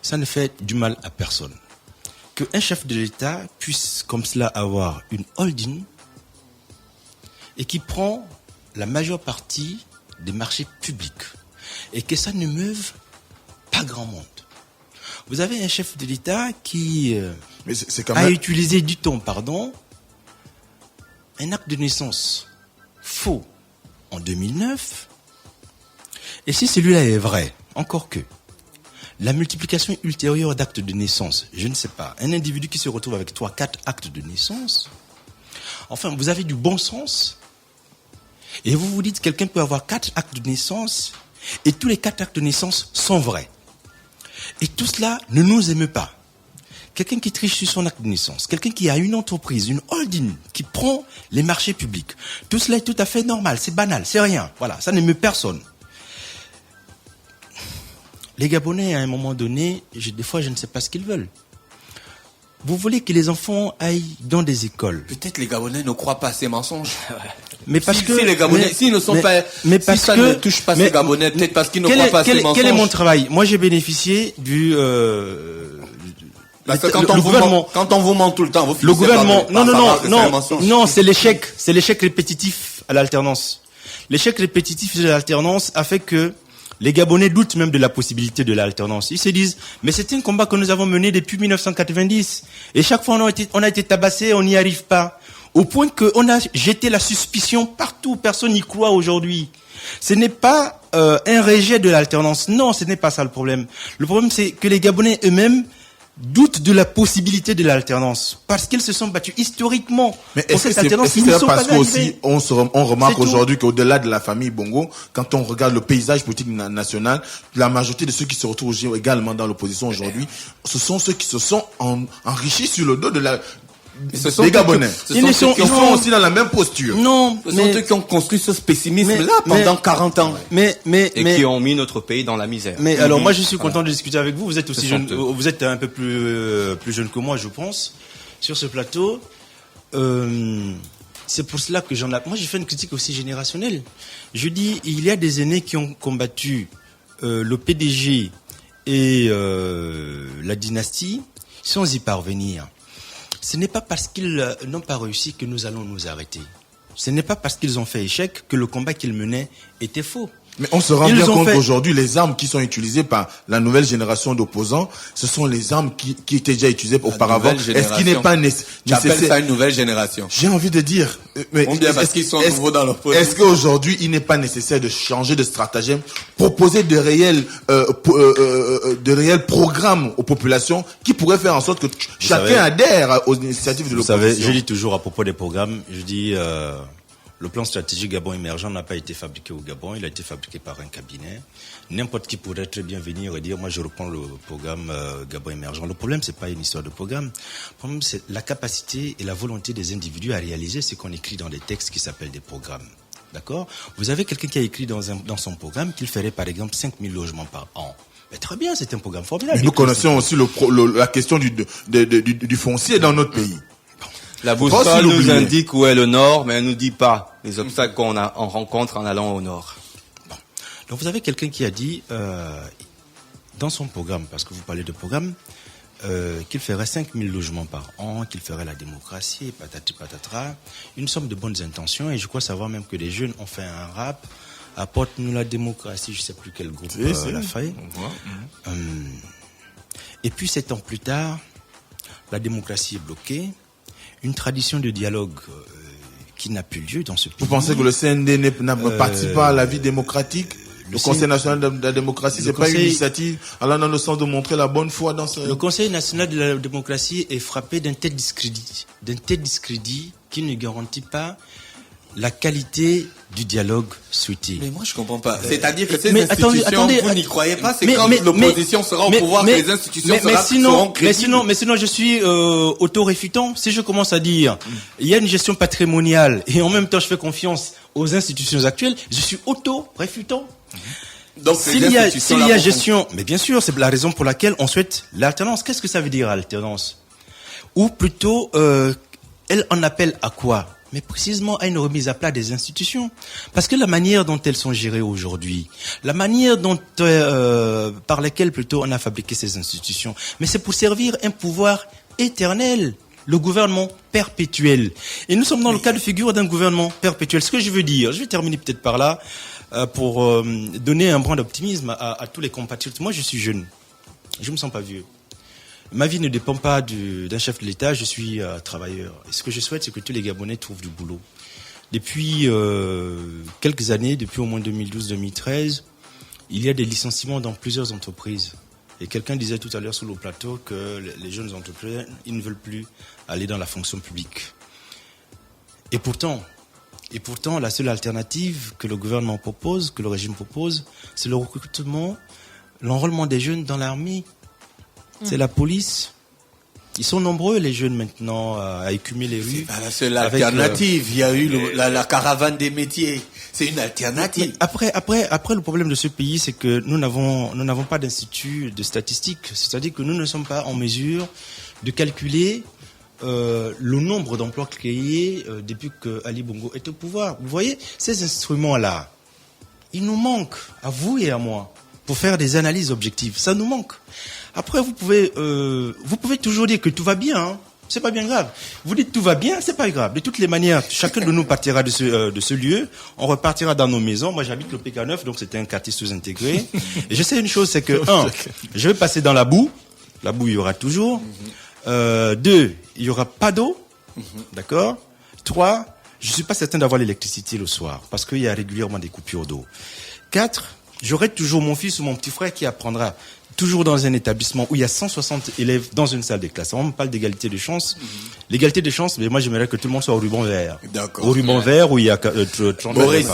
ça ne fait du mal à personne. Qu'un chef de l'État puisse comme cela avoir une holding et qui prend la majeure partie des marchés publics et que ça ne meuve pas grand monde. Vous avez un chef de l'État qui a utilisé du temps, un acte de naissance faux en 2009. Et si celui-là est vrai, encore que, la multiplication ultérieure d'actes de naissance, je ne sais pas, un individu qui se retrouve avec 3-4 actes de naissance, enfin, vous avez du bon sens, et vous vous dites que quelqu'un peut avoir 4 actes de naissance, et tous les 4 actes de naissance sont vrais. Et tout cela ne nous émeut pas. Quelqu'un qui triche sur son acte de naissance, quelqu'un qui a une entreprise, une holding, qui prend les marchés publics, tout cela est tout à fait normal, c'est banal, c'est rien. Voilà, ça n'émeut personne. Les Gabonais, à un moment donné, des fois, je ne sais pas ce qu'ils veulent. Vous voulez que les enfants aillent dans des écoles. Peut-être les Gabonais ne croient pas à ces mensonges. Mais parce que si les Gabonais, s'ils ne sont pas, mais si ça ne touche pas ces Gabonais, peut-être parce qu'ils ne croient pas à ces mensonges. Quel est mon travail? Moi, j'ai bénéficié du parce que quand on vous ment tout le temps, vous le gouvernement, non, c'est l'échec répétitif à l'alternance. L'échec répétitif de l'alternance a fait que les Gabonais doutent même de la possibilité de l'alternance. Ils se disent, mais c'est un combat que nous avons mené depuis 1990. Et chaque fois, on a été tabassé, on n'y arrive pas. Au point qu'on a jeté la suspicion partout. Personne n'y croit aujourd'hui. Ce n'est pas un rejet de l'alternance. Non, ce n'est pas ça le problème. Le problème, c'est que les Gabonais eux-mêmes doutent de la possibilité de l'alternance parce qu'ils se sont battus historiquement pour cette alternance. C'est parce qu'aussi on remarque aujourd'hui qu'au-delà de la famille Bongo, quand on regarde le paysage politique national, la majorité de ceux qui se retrouvent également dans l'opposition aujourd'hui, ce sont ceux qui se sont enrichis sur le dos de des Gabonais. Ils sont aussi dans la même posture. Non, ce sont ceux qui ont construit ce pessimisme-là pendant 40 ans. Et qui ont mis notre pays dans la misère. Mais alors moi je suis content de discuter avec vous. Vous êtes aussi jeune, vous êtes un peu plus jeune que moi, je pense, sur ce plateau. C'est pour cela que moi j'ai fait une critique aussi générationnelle. Je dis, il y a des aînés qui ont combattu le PDG et la dynastie sans y parvenir. Ce n'est pas parce qu'ils n'ont pas réussi que nous allons nous arrêter. Ce n'est pas parce qu'ils ont fait échec que le combat qu'ils menaient était faux. Mais on se rend bien compte qu'aujourd'hui, les armes qui sont utilisées par la nouvelle génération d'opposants, ce sont les armes qui étaient déjà utilisées auparavant. Est-ce qu'il n'est pas nécessaire? J'appelle ça une nouvelle génération. J'ai envie de dire, mais parce qu'ils sont nouveaux dans leur position. Est-ce qu'aujourd'hui, il n'est pas nécessaire de changer de stratagème, proposer de réels programmes aux populations qui pourraient faire en sorte que chacun adhère aux initiatives de l'opposition? Vous savez, je dis toujours à propos des programmes, je dis, le plan stratégique Gabon émergent n'a pas été fabriqué au Gabon, il a été fabriqué par un cabinet. N'importe qui pourrait très bien venir et dire, moi je reprends le programme Gabon émergent. Le problème, c'est pas une histoire de programme. Le problème, c'est la capacité et la volonté des individus à réaliser ce qu'on écrit dans des textes qui s'appellent des programmes. D'accord? Vous avez quelqu'un qui a écrit dans son programme qu'il ferait par exemple 5000 logements par an. Mais très bien, c'est un programme formidable. Mais nous connaissons aussi la question du foncier dans notre pays. La boussole nous indique où est le nord, mais elle nous dit pas les obstacles qu'on rencontre en allant au nord. Bon. Donc vous avez quelqu'un qui a dit, dans son programme, parce que vous parlez de programme, qu'il ferait 5000 logements par an, qu'il ferait la démocratie, patati patatra, une somme de bonnes intentions, et je crois savoir même que les jeunes ont fait un rap, apporte-nous la démocratie, je sais plus quel groupe l'a fait. Et puis 7 ans plus tard, la démocratie est bloquée, une tradition de dialogue qui n'a plus lieu dans ce pays. Vous pensez que le CND ne participe pas à la vie démocratique? Le Conseil national de la démocratie, c'est pas une initiative allant dans le sens de montrer la bonne foi dans ce... Le Conseil national de la démocratie est frappé d'un tel discrédit qui ne garantit pas la qualité du dialogue souhaité. Mais moi, je comprends pas. C'est-à-dire que ces institutions, vous n'y croyez pas, c'est quand l'opposition sera au pouvoir que les institutions seront crédibles. Mais sinon, je suis auto-réfutant. Si je commence à dire, il y a une gestion patrimoniale et en même temps, je fais confiance aux institutions actuelles, je suis auto-réfutant. Donc, s'il y a gestion, mais bien sûr, c'est la raison pour laquelle on souhaite l'alternance. Qu'est-ce que ça veut dire, alternance? Ou plutôt, elle en appelle à quoi? Mais précisément à une remise à plat des institutions. Parce que la manière dont elles sont gérées aujourd'hui, la manière dont par laquelle plutôt on a fabriqué ces institutions, mais c'est pour servir un pouvoir éternel, le gouvernement perpétuel. Et nous sommes dans le cas de figure d'un gouvernement perpétuel. Ce que je veux dire, je vais terminer peut-être par là, pour donner un brin d'optimisme à tous les compatriotes. Moi, je suis jeune. Je me sens pas vieux. Ma vie ne dépend pas d'un chef de l'État, je suis travailleur. Et ce que je souhaite, c'est que tous les Gabonais trouvent du boulot. Depuis quelques années, depuis au moins 2012-2013, il y a des licenciements dans plusieurs entreprises. Et quelqu'un disait tout à l'heure sur le plateau que les jeunes entrepreneurs, ils ne veulent plus aller dans la fonction publique. Et pourtant, la seule alternative que le gouvernement propose, que le régime propose, c'est le recrutement, l'enrôlement des jeunes dans l'armée. C'est la police. Ils sont nombreux, les jeunes, maintenant, à écumer les rues. C'est pas la seule alternative. Il y a eu la caravane des métiers. C'est une alternative. Mais après, le problème de ce pays, c'est que nous n'avons pas d'institut de statistiques. C'est-à-dire que nous ne sommes pas en mesure de calculer le nombre d'emplois créés depuis que Ali Bongo est au pouvoir. Vous voyez, ces instruments-là, ils nous manquent, à vous et à moi, pour faire des analyses objectives. Ça nous manque. Après, vous pouvez toujours dire que tout va bien, hein. C'est pas bien grave. Vous dites tout va bien, c'est pas grave. De toutes les manières, chacun de nous partira de ce lieu, on repartira dans nos maisons. Moi, j'habite le PK9, donc c'était un quartier sous-intégré. Et je sais une chose, c'est que, je vais passer dans la boue. La boue, il y aura toujours. 2, il y aura pas d'eau. D'accord? 3, je suis pas certain d'avoir l'électricité le soir, parce qu'il y a régulièrement des coupures d'eau. 4, j'aurai toujours mon fils ou mon petit frère qui apprendra toujours dans un établissement où il y a 160 élèves dans une salle de classe. On parle d'égalité de chance. L'égalité de chance, mais moi j'aimerais que tout le monde soit au ruban vert. D'accord. Au ruban vert où il y a 30 Boris,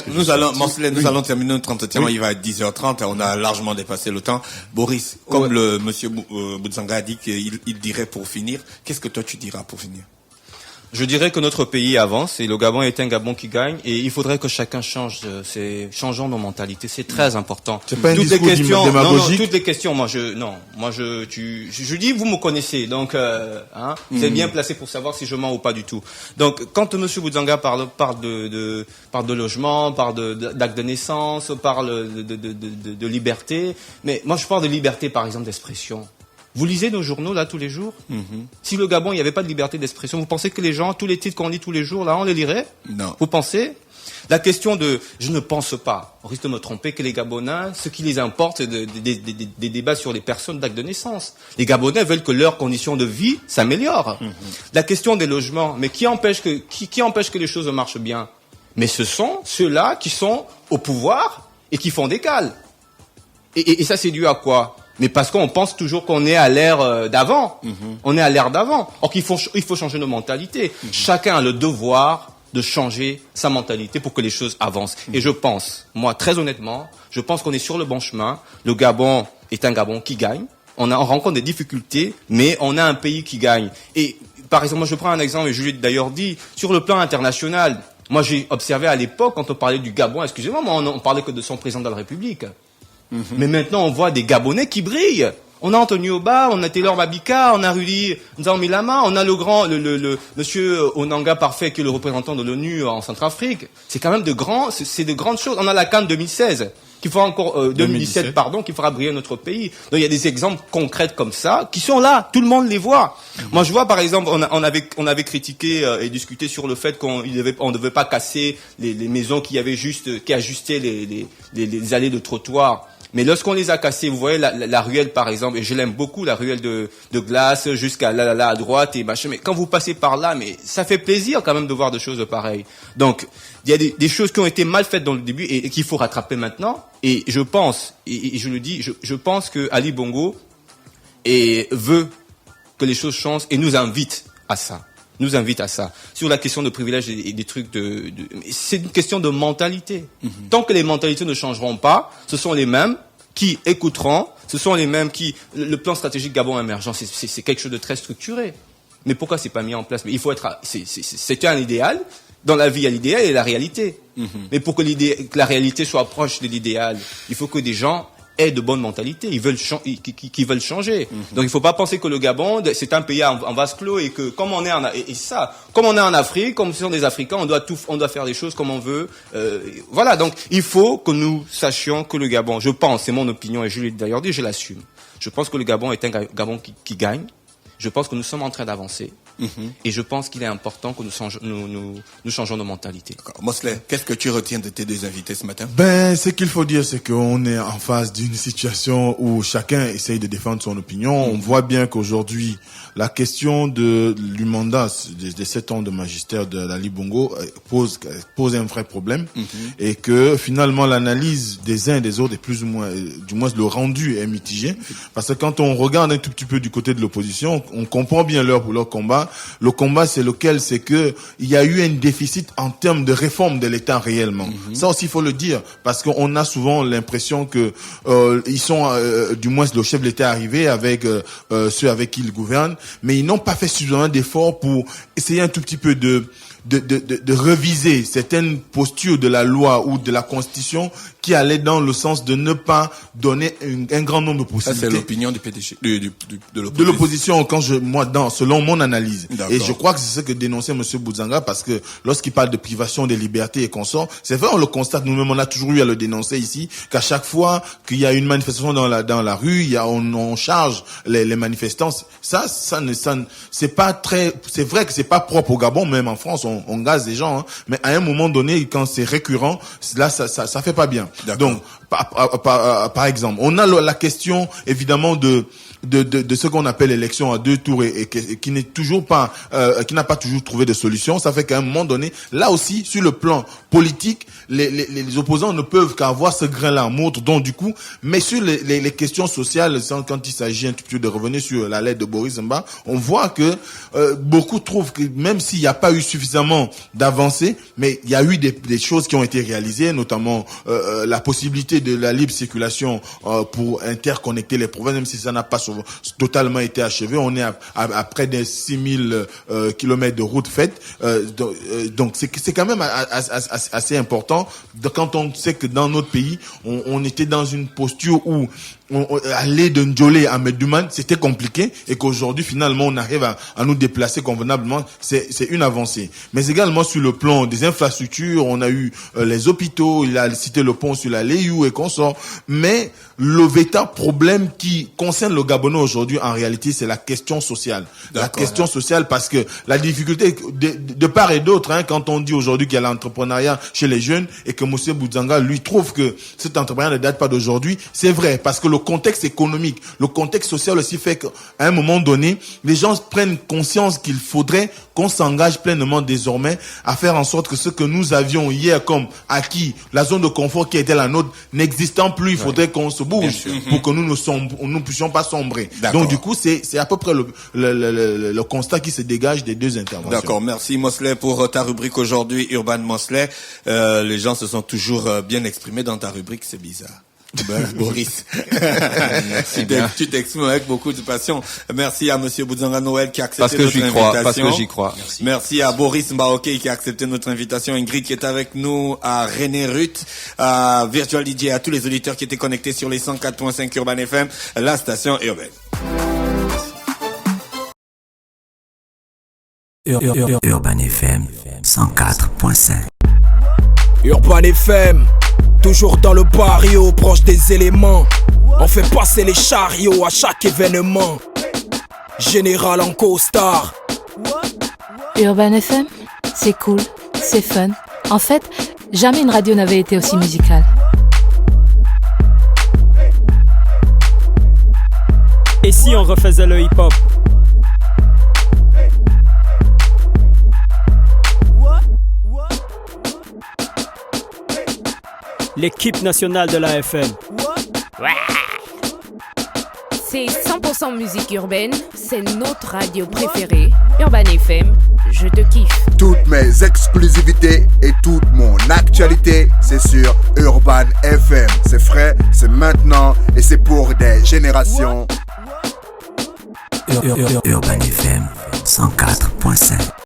nous allons terminer notre entretien. Il va être 10h30. On a largement dépassé le temps. Boris, comme le monsieur Boudzanga a dit qu'il dirait pour finir, qu'est-ce que toi tu diras pour finir? Je dirais que notre pays avance et le Gabon est un Gabon qui gagne et il faudrait que chacun changeons nos mentalités. C'est très important. C'est pas un discours démagogique. Toutes les questions, je dis, vous me connaissez, donc, vous êtes bien placé pour savoir si je mens ou pas du tout. Donc, quand monsieur Boudzanga parle de logement, parle d'acte de naissance, parle de liberté, mais moi je parle de liberté, par exemple, d'expression. Vous lisez nos journaux, là, tous les jours? Si le Gabon, il n'y avait pas de liberté d'expression, vous pensez que les gens, tous les titres qu'on lit tous les jours, là, on les lirait? Non. Vous pensez? La question je ne pense pas, on risque de me tromper, que les Gabonais, ce qui les importe, c'est des débats sur les personnes d'acte de naissance. Les Gabonais veulent que leurs conditions de vie s'améliorent. La question des logements, mais qui empêche que les choses marchent bien? Mais ce sont ceux-là qui sont au pouvoir et qui font des cales. Et ça, c'est dû à quoi? Mais parce qu'on pense toujours qu'on est à l'ère d'avant. On est à l'ère d'avant. Or qu'il faut changer nos mentalités. Chacun a le devoir de changer sa mentalité pour que les choses avancent. Et je pense, moi, très honnêtement, je pense qu'on est sur le bon chemin. Le Gabon est un Gabon qui gagne. On rencontre des difficultés, mais on a un pays qui gagne. Et par exemple, moi, je prends un exemple, et je l'ai d'ailleurs dit, sur le plan international. Moi, j'ai observé à l'époque, quand on parlait du Gabon, excusez-moi, on parlait que de son président de la République. Mais maintenant, on voit des Gabonais qui brillent. On a Anthony Oba, on a Taylor Mabika, on a Rudy Nzamilama, on a le monsieur Onanga Parfait qui est le représentant de l'ONU en Centrafrique. C'est quand même c'est de grandes choses. On a la CAN 2016 qui fera encore 2017 pardon, qui fera briller notre pays. Donc il y a des exemples concrets comme ça qui sont là, tout le monde les voit. Moi je vois par exemple on avait critiqué et discuté sur le fait qu'on devait pas casser les maisons qui ajustaient les allées de trottoir. Mais lorsqu'on les a cassés, vous voyez la ruelle par exemple, et je l'aime beaucoup, la ruelle de glace jusqu'à là à droite et machin. Mais quand vous passez par là, mais ça fait plaisir quand même de voir des choses pareilles. Donc il y a des choses qui ont été mal faites dans le début et qu'il faut rattraper maintenant. Et je pense, et je le dis, je pense que Ali Bongo veut que les choses changent et nous invite à ça. Sur la question de privilèges et des trucs c'est une question de mentalité. Tant que les mentalités ne changeront pas, ce sont les mêmes qui écouteront, ce sont les mêmes le plan stratégique Gabon émergent, c'est quelque chose de très structuré. Mais pourquoi c'est pas mis en place? Mais il faut c'est un idéal. Dans la vie, il y a l'idéal et la réalité. Mais pour que la réalité soit proche de l'idéal, il faut que des gens aient de bonnes mentalités, qui veulent changer. Donc il faut pas penser que le Gabon c'est un pays en vase clos et que comme on est en Afrique, comme ce sont des Africains, on doit faire des choses comme on veut. Voilà, donc il faut que nous sachions que le Gabon, je pense, c'est mon opinion et je l'ai d'ailleurs dit, je l'assume. Je pense que le Gabon est un Gabon qui gagne. Je pense que nous sommes en train d'avancer. Et je pense qu'il est important que nous changeons nos mentalités. Mosley, qu'est-ce que tu retiens de tes deux invités ce matin? Ce qu'il faut dire, c'est qu'on est en face d'une situation où chacun essaye de défendre son opinion. On voit bien qu'aujourd'hui, la question du mandat des 7 ans de magistère de Ali Bongo pose un vrai problème. Et que finalement, l'analyse des uns et des autres est plus ou moins, du moins le rendu est mitigé. Parce que quand on regarde un tout petit peu du côté de l'opposition, on comprend bien leur combat. Le combat, c'est lequel? C'est que il y a eu un déficit en termes de réforme de l'État réellement. Ça aussi, il faut le dire, parce qu'on a souvent l'impression que ils sont, du moins le chef de l'État est arrivé avec ceux avec qui il gouverne, mais ils n'ont pas fait suffisamment d'efforts pour essayer un tout petit peu de reviser certaines postures de la loi ou de la Constitution qui allaient dans le sens de ne pas donner un grand nombre de possibilités. Ça, c'est l'opinion du PDG, de l'opposition, selon mon analyse. Et je crois que c'est ce que dénonçait monsieur Bouzanga, parce que lorsqu'il parle de privation des libertés et consorts, c'est vrai, on le constate nous-mêmes, on a toujours eu à le dénoncer ici, qu'à chaque fois qu'il y a une manifestation dans la rue, on charge les manifestants. C'est pas très, c'est vrai que c'est pas propre au Gabon, même en France, on gaze les gens, mais à un moment donné, quand c'est récurrent, là, ça fait pas bien. Donc, par exemple, on a la question, évidemment, de ce qu'on appelle l'élection à 2 tours et qui n'est toujours pas, qui n'a pas toujours trouvé de solution. Ça fait qu'à un moment donné, là aussi, sur le plan politique, les opposants ne peuvent qu'avoir ce grain-là en montre. Donc, du coup, mais sur les questions sociales, quand il s'agit un petit peu de revenir sur la lettre de Boris Mba, on voit que beaucoup trouvent que même s'il n'y a pas eu suffisamment d'avancées, mais il y a eu des choses qui ont été réalisées, notamment la possibilité de la libre circulation pour interconnecter les provinces, même si ça n'a pas totalement été achevé. On est à près de 6000 kilomètres de routes faites. Donc c'est quand même assez important quand on sait que dans notre pays, on était dans une posture où aller de Ndjolé à Medouman, c'était compliqué, et qu'aujourd'hui, finalement, on arrive à nous déplacer convenablement. C'est une avancée. Mais également sur le plan des infrastructures, on a eu les hôpitaux, il a cité le pont sur la Léou et consorts. Mais le véritable problème qui concerne le Gabonais aujourd'hui, en réalité, c'est la question sociale. La question sociale, parce que la difficulté de part et d'autre, quand on dit aujourd'hui qu'il y a l'entrepreneuriat chez les jeunes et que M. Bouzanga, lui, trouve que cet entrepreneuriat ne date pas d'aujourd'hui, c'est vrai, parce que le contexte économique, le contexte social aussi fait qu'à un moment donné, les gens prennent conscience qu'il faudrait qu'on s'engage pleinement désormais à faire en sorte que ce que nous avions hier comme acquis, la zone de confort qui était la nôtre, n'existant plus, il faudrait qu'on se bouge pour que nous ne puissions pas sombrer. Donc du coup, c'est à peu près le constat qui se dégage des deux interventions. D'accord, merci Mosley pour ta rubrique aujourd'hui, Urban Mosley. Les gens se sont toujours bien exprimés dans ta rubrique, c'est bizarre. Boris. Merci bien. Tu t'exprimes avec beaucoup de passion. Merci à Monsieur Boudzanga Noël qui a accepté Parce que notre j'y crois, invitation. parce que j'y crois. Merci à Boris Mbaoké qui a accepté notre invitation. Ingrid qui est avec nous, à René Ruth, à Virtual DJ, à tous les auditeurs qui étaient connectés sur les 104.5 Urban FM, la station urbaine. Urban FM 104.5. Urban FM, toujours dans le barrio, proche des éléments. On fait passer les chariots à chaque événement. Général en costard. Urban FM, c'est cool, c'est fun. En fait, jamais une radio n'avait été aussi musicale. Et si on refaisait le hip-hop? L'équipe nationale de la FM. C'est 100% musique urbaine, c'est notre radio préférée. Urban FM, je te kiffe. Toutes mes exclusivités et toute mon actualité, c'est sur Urban FM. C'est frais, c'est maintenant et c'est pour des générations. Urban FM 104.5.